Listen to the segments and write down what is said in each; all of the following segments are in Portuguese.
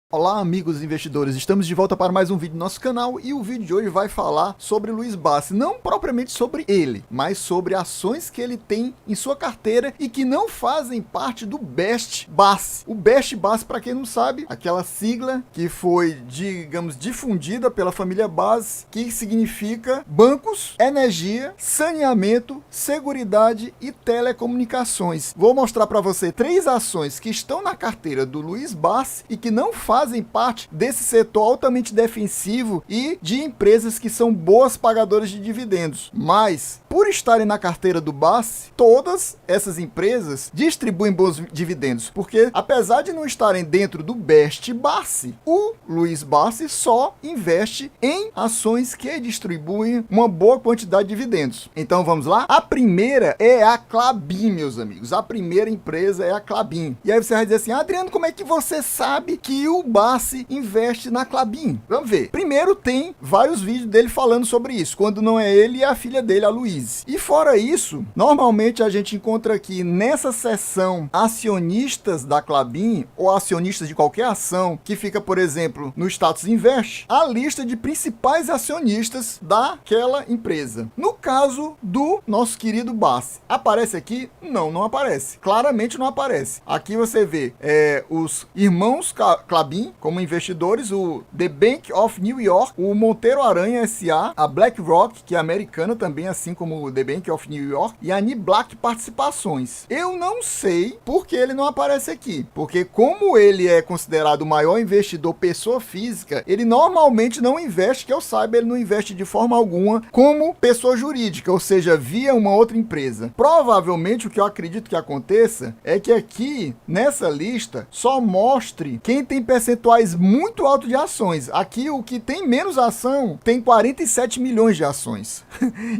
Olá amigos investidores, estamos de volta para mais um vídeo do nosso canal e o vídeo de hoje vai falar sobre Luiz Bassi, não propriamente sobre ele, mas sobre ações que ele tem em sua carteira e que não fazem parte do Best Bassi. O Best Bassi, para quem não sabe, aquela sigla que foi, digamos, difundida pela família Bassi, que significa bancos, energia, saneamento, seguridade e telecomunicações. Vou mostrar para você 3 ações que estão na carteira do Luiz Bassi e que não fazem parte desse setor altamente defensivo e de empresas que são boas pagadoras de dividendos. Mas, por estarem na carteira do Bassi, todas essas empresas distribuem bons dividendos, porque apesar de não estarem dentro do Best Bassi, o Luiz Bassi só investe em ações que distribuem uma boa quantidade de dividendos. Então vamos lá? A primeira é a Klabin, meus amigos. A primeira empresa é a Klabin. E aí você vai dizer assim: Adriano, como é que você sabe que o Bassi investe na Klabin? Vamos ver. Primeiro, tem vários vídeos dele falando sobre isso, quando não é ele e a filha dele, a Luíse. E fora isso, normalmente a gente encontra aqui nessa seção acionistas da Klabin, ou acionistas de qualquer ação, que fica, por exemplo, no status invest, a lista de principais acionistas daquela empresa. No caso do nosso querido Bassi, aparece aqui? Não, não aparece. Claramente não aparece. Aqui você vê os irmãos Klabin como investidores, o The Bank of New York, o Monteiro Aranha S.A., a BlackRock, que é americana também, assim como o The Bank of New York, e a Niblack Participações. Eu não sei por que ele não aparece aqui, porque como ele é considerado o maior investidor pessoa física, ele normalmente não investe, que eu saiba, ele não investe de forma alguma como pessoa jurídica, ou seja, via uma outra empresa. Provavelmente o que eu acredito que aconteça é que aqui, nessa lista, só mostre quem tem percentuais muito altos de ações. Aqui o que tem menos ação tem 47 milhões de ações.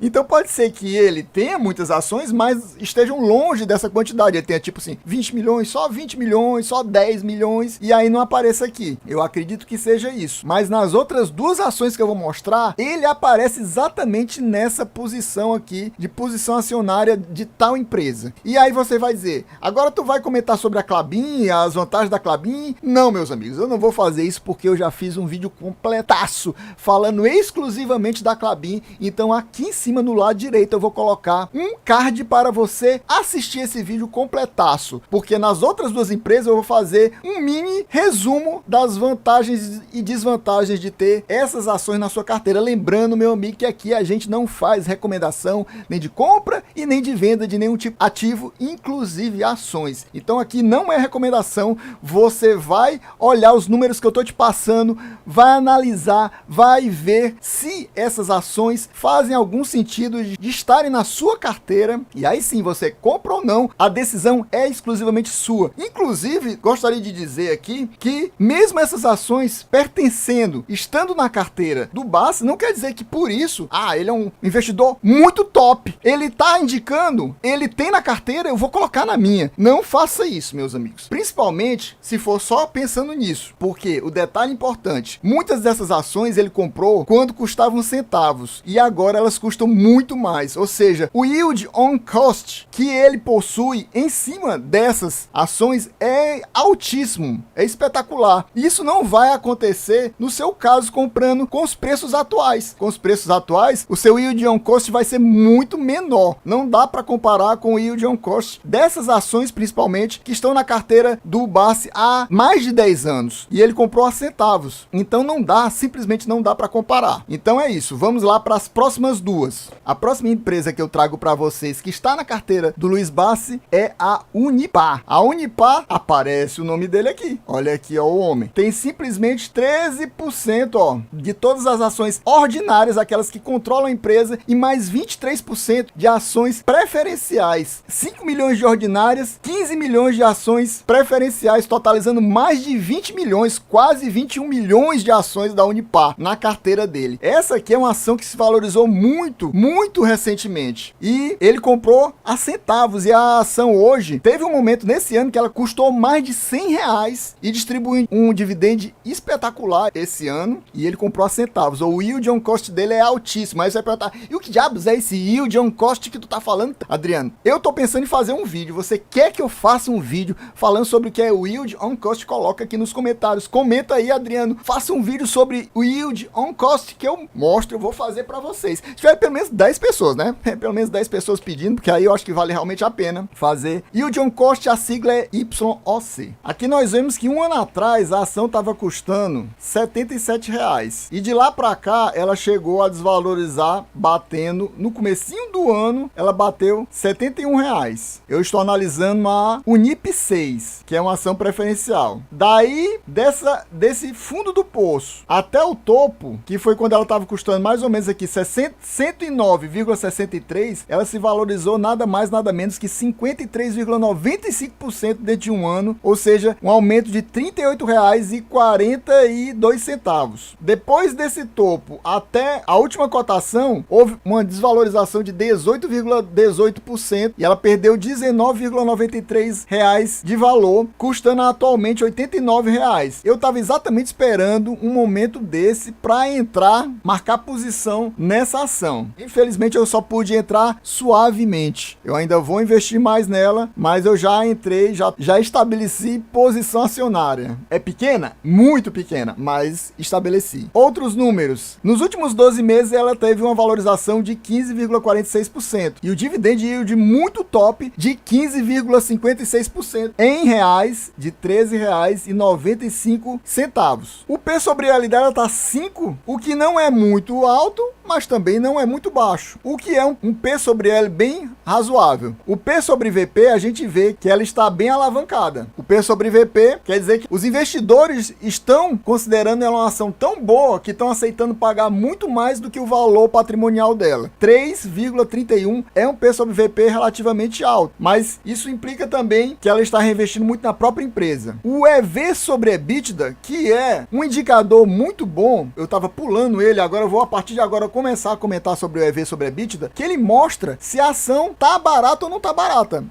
Então pode ser que ele tenha muitas ações, mas estejam longe dessa quantidade. Ele tenha tipo assim, 20 milhões, só 20 milhões, só 10 milhões, e aí não apareça aqui. Eu acredito que seja isso. Mas nas outras 2 ações que eu vou mostrar, ele aparece exatamente nessa posição aqui, de posição acionária de tal empresa. E aí você vai dizer, agora tu vai comentar sobre a Klabin, as vantagens da Klabin? Não, meus amigos, eu não vou fazer isso porque eu já fiz um vídeo completaço falando exclusivamente da Klabin. Então aqui em cima no lado direito eu vou colocar um card para você assistir esse vídeo completaço, porque nas outras 2 empresas eu vou fazer um mini resumo das vantagens e desvantagens de ter essas ações na sua carteira. Lembrando, meu amigo, que aqui a gente não faz recomendação nem de compra e nem de venda de nenhum tipo de ativo, inclusive ações. Então aqui não é recomendação, você vai olhar os números que eu tô te passando, vai analisar, vai ver se essas ações fazem algum sentido de estarem na sua carteira, e aí sim você compra ou não, a decisão é exclusivamente sua. Inclusive, gostaria de dizer aqui que mesmo essas ações pertencendo, estando na carteira do Bassi, não quer dizer que por isso, ele é um investidor muito top, ele tá indicando, ele tem na carteira, eu vou colocar na minha. Não faça isso, meus amigos, principalmente se for só pensando nisso, porque o detalhe importante, muitas dessas ações ele comprou quando custavam centavos e agora elas custam muito mais, ou seja, o yield on cost que ele possui em cima dessas ações é altíssimo, é espetacular. Isso não vai acontecer no seu caso comprando com os preços atuais. Com os preços atuais, o seu yield on cost vai ser muito menor. Não dá para comparar com o yield on cost dessas ações, principalmente, que estão na carteira do Bassi há mais de 10 anos. E ele comprou a centavos. Então não dá, simplesmente não dá para comparar. Então é isso, vamos lá para as próximas 2. A próxima empresa que eu trago para vocês que está na carteira do Luiz Bassi é a Unipar. A Unipar, aparece o nome dele aqui. Olha aqui, ó, o homem. Tem simplesmente 13%, ó, de todas as ações ordinárias, aquelas que controlam a empresa, e mais 23% de ações preferenciais. 5 milhões de ordinárias, 15 milhões de ações preferenciais, totalizando mais de 20 milhões, quase 21 milhões de ações da Unipar na carteira dele. Essa aqui é uma ação que se valorizou muito, muito recentemente. E ele comprou a centavos, e a ação hoje teve um momento nesse ano que ela custou mais de R$100 e distribuiu um dividendo espetacular esse ano, e ele comprou a centavos. O yield on cost dele é altíssimo. Aí você vai perguntar, e o que diabos é esse yield on cost que tu tá falando, Adriano? Eu tô pensando em fazer um vídeo. Você quer que eu faça um vídeo falando sobre o que é o yield on cost? Coloca aqui nos comentários. Comenta aí, Adriano, faça um vídeo sobre o Yield on Cost que eu mostro, eu vou fazer pra vocês. Se tiver pelo menos 10 pessoas, né? Pelo menos 10 pessoas pedindo, porque aí eu acho que vale realmente a pena fazer. Yield on Cost, a sigla é YOC. Aqui nós vemos que um ano atrás a ação estava custando R$ 77,00 e de lá pra cá ela chegou a desvalorizar, batendo no comecinho do ano, ela bateu R$ 71,00. Eu estou analisando a Unip 6, que é uma ação preferencial. Daí, desse fundo do poço até o topo, que foi quando ela estava custando mais ou menos aqui 109,63, ela se valorizou nada mais, nada menos que 53,95% dentro de um ano, ou seja, um aumento de R$ 38,42. Depois desse topo até a última cotação, houve uma desvalorização de 18,18% e ela perdeu R$ 19,93 de valor, custando atualmente R$ 89,00. Eu estava exatamente esperando um momento desse para entrar, marcar posição nessa ação. Infelizmente eu só pude entrar suavemente. Eu ainda vou investir mais nela, mas eu já entrei, já estabeleci posição acionária. É pequena? Muito pequena, mas estabeleci. Outros números. Nos últimos 12 meses ela teve uma valorização de 15,46% e o dividend yield muito top de 15,56% em reais, de R$ 13,95. O P sobre L dela tá 5, o que não é muito alto, mas também não é muito baixo, o que é um P sobre L bem razoável. O P sobre VP a gente vê que ela está bem alavancada. O P sobre VP quer dizer que os investidores estão considerando ela uma ação tão boa que estão aceitando pagar muito mais do que o valor patrimonial dela. 3,31 é um P sobre VP relativamente alto, mas isso implica também que ela está reinvestindo muito na própria empresa. O EV sobre EBITDA, que é um indicador muito bom, eu estava pulando ele, agora eu vou a partir de agora começar a comentar sobre o EV sobre EBITDA, que ele mostra se a ação tá barata ou não tá barata.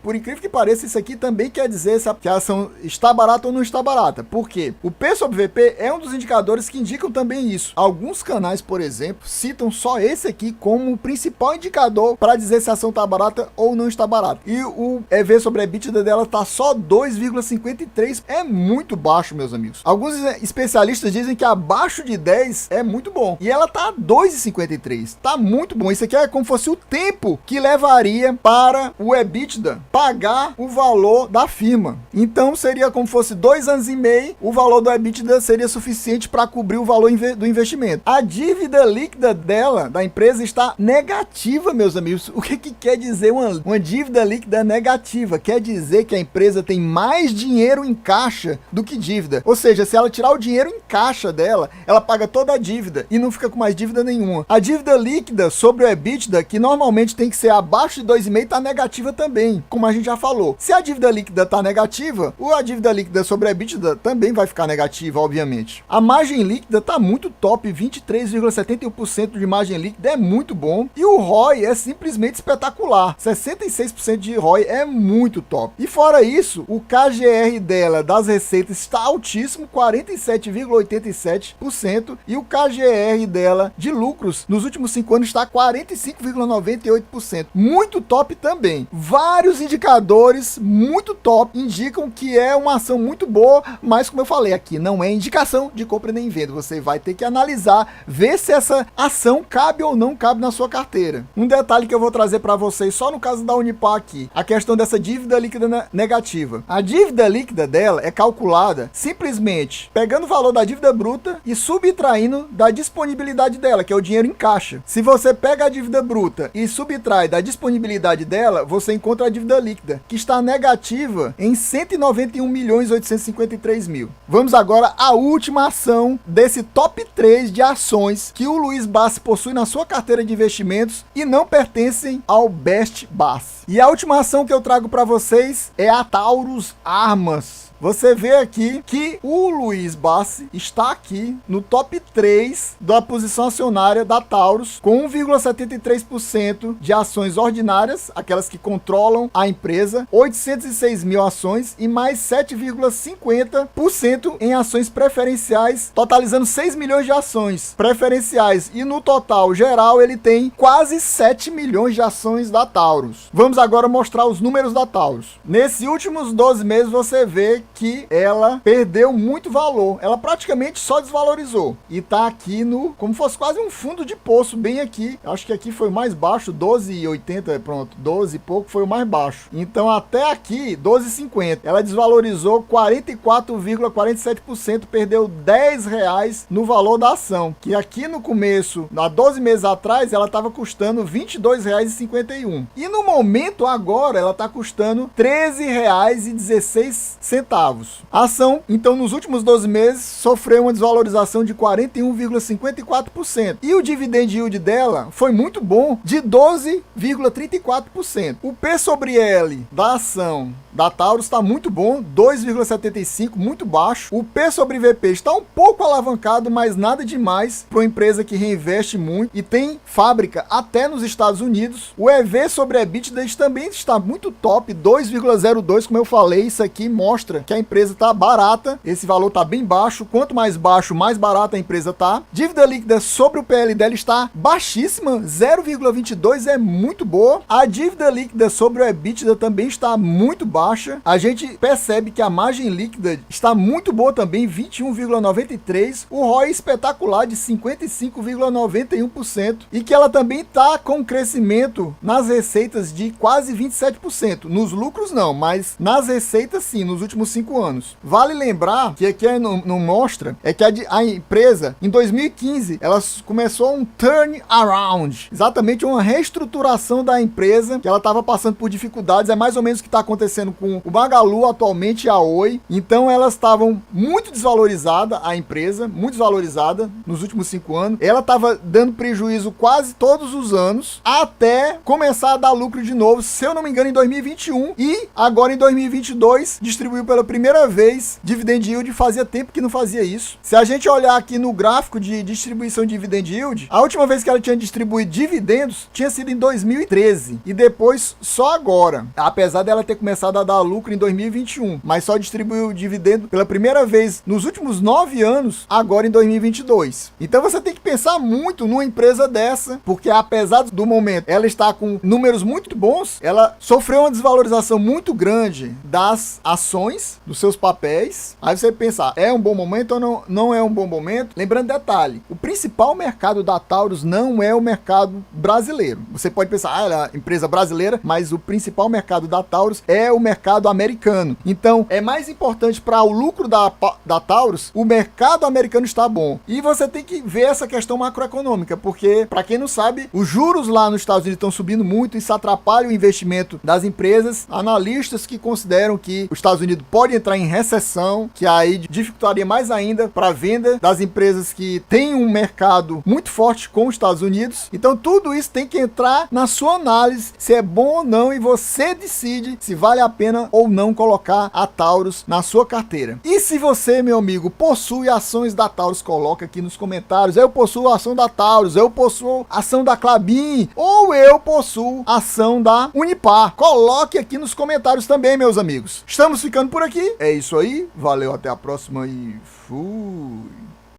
Por incrível que pareça, isso aqui também quer dizer se a ação está barata ou não está barata. Por quê? O P sobre VP é um dos indicadores que indicam também isso. Alguns canais, por exemplo, citam só esse aqui como o principal indicador para dizer se a ação está barata ou não está barata. E o EV sobre EBITDA dela tá só 2,53. É muito baixo, meus amigos. Alguns especialistas dizem que abaixo de 10 é muito bom. E ela tá 2,53. Tá muito bom. Isso aqui é como fosse o tempo que levaria para o EBITDA pagar o valor da firma. Então seria como fosse 2 anos e meio, o valor do EBITDA seria suficiente para cobrir o valor do investimento. A dívida líquida dela, da empresa, está negativa, meus amigos. O que quer dizer uma dívida líquida negativa? Quer dizer que a empresa tem mais dinheiro em caixa do que dívida. Ou seja, se ela tirar o dinheiro em caixa dela, ela paga toda a dívida e não fica com mais dívida nenhuma. A dívida líquida sobre o EBITDA, que normalmente tem que ser abaixo de 2,5, está negativa também, como a gente já falou. Se a dívida líquida está negativa, a dívida líquida sobre o EBITDA também vai ficar negativa, obviamente. A margem líquida está muito top, 23,71% de margem líquida é muito bom. E o ROI é simplesmente espetacular. 66% de ROI é muito top. E fora isso, o KGR dela das receitas está altíssimo, 47,87%. E o KGR dela de lucros nos últimos 5 anos está 45,98%. Muito top também. Vários indicadores muito top indicam que é uma ação muito boa, mas como eu falei aqui, não é indicação de compra nem venda. Você vai ter que analisar, ver se essa ação cabe ou não cabe na sua carteira. Um detalhe que eu vou trazer para vocês só no caso da Unipar aqui, a questão dessa dívida líquida negativa. A dívida líquida dela é calculada simplesmente pegando o valor da dívida bruta e subtraindo da disponibilidade dela, que é o dinheiro em caixa. Se você pega a dívida bruta e subtrai da disponibilidade dela, você encontra a dívida líquida, que está negativa em 191.853.000. Vamos agora à última ação desse top 3 de ações que o Luiz Bassi possui na sua carteira de investimentos e não pertencem ao Best Bassi. E a última ação que eu trago para vocês é a Taurus Armas. Você vê aqui que o Luiz Bassi está aqui no top 3 da posição acionária da Taurus, com 1,73% de ações ordinárias, aquelas que controlam a empresa, 806 mil ações e mais 7,50% em ações preferenciais, totalizando 6 milhões de ações preferenciais. E no total geral ele tem quase 7 milhões de ações da Taurus. Vamos agora mostrar os números da Taurus. Nesses últimos 12 meses você vê que ela perdeu muito valor. Ela praticamente só desvalorizou. E tá aqui no, como fosse quase um fundo de poço, bem aqui. Acho que aqui foi o mais baixo, 12,80, pronto, 12 e pouco foi o mais baixo. Então até aqui, 12,50. Ela desvalorizou 44,47%, perdeu R$10 no valor da ação. Que aqui no começo, há 12 meses atrás, ela estava custando R$22,51. E no momento agora, ela está custando R$13,16. A ação, então, nos últimos 12 meses, sofreu uma desvalorização de 41,54%. E o dividend yield dela foi muito bom, de 12,34%. O P sobre L da ação da Taurus está muito bom, 2,75, muito baixo. O P sobre VP está um pouco alavancado, mas nada demais para uma empresa que reinveste muito e tem fábrica até nos Estados Unidos. O EV sobre EBITDA também está muito top, 2,02, como eu falei. Isso aqui mostra que a empresa está barata, esse valor está bem baixo. Quanto mais baixo, mais barata a empresa está. Dívida líquida sobre o PL dela está baixíssima, 0,22, é muito boa. A dívida líquida sobre o EBITDA também está muito baixa. A gente percebe que a margem líquida está muito boa também, 21,93%. O ROI espetacular de 55,91%. E que ela também está com crescimento nas receitas de quase 27%. Nos lucros não, mas nas receitas sim, nos últimos 5 anos. Vale lembrar que aqui não mostra, é que a empresa, em 2015, ela começou um turnaround, exatamente uma reestruturação da empresa, que ela estava passando por dificuldades. É mais ou menos o que está acontecendo com o Magalu atualmente e a Oi. Então elas estavam muito desvalorizadas, a empresa, muito desvalorizada nos últimos 5 anos. Ela estava dando prejuízo quase todos os anos, até começar a dar lucro de novo, se eu não me engano, em 2021. E agora em 2022, distribuiu pela primeira vez dividend yield. Fazia tempo que não fazia isso. Se a gente olhar aqui no gráfico de distribuição de dividend yield, a última vez que ela tinha distribuído dividendos tinha sido em 2013. E depois só agora, apesar dela ter começado a dar lucro em 2021, mas só distribuiu dividendo pela primeira vez nos últimos 9 anos, agora em 2022. Então você tem que pensar muito numa empresa dessa, porque apesar do momento ela está com números muito bons, ela sofreu uma desvalorização muito grande das ações, dos seus papéis. Aí você pensar, é um bom momento ou não é um bom momento? Lembrando detalhe, o principal mercado da Taurus não é o mercado brasileiro. Você pode pensar, ela é empresa brasileira, mas o principal mercado da Taurus é o mercado americano. Então, é mais importante para o lucro da Taurus, o mercado americano está bom. E você tem que ver essa questão macroeconômica, porque, para quem não sabe, os juros lá nos Estados Unidos estão subindo muito, isso atrapalha o investimento das empresas. Analistas que consideram que os Estados Unidos pode entrar em recessão, que aí dificultaria mais ainda para a venda das empresas que têm um mercado muito forte com os Estados Unidos. Então, tudo isso tem que entrar na sua análise, se é bom ou não, e você decide se vale a pena ou não colocar a Taurus na sua carteira. E se você, meu amigo, possui ações da Taurus, coloca aqui nos comentários: eu possuo ação da Taurus, eu possuo ação da Klabin, ou eu possuo ação da Unipar. Coloque aqui nos comentários também, meus amigos. Estamos ficando por aqui. É isso aí. Valeu, até a próxima e fui.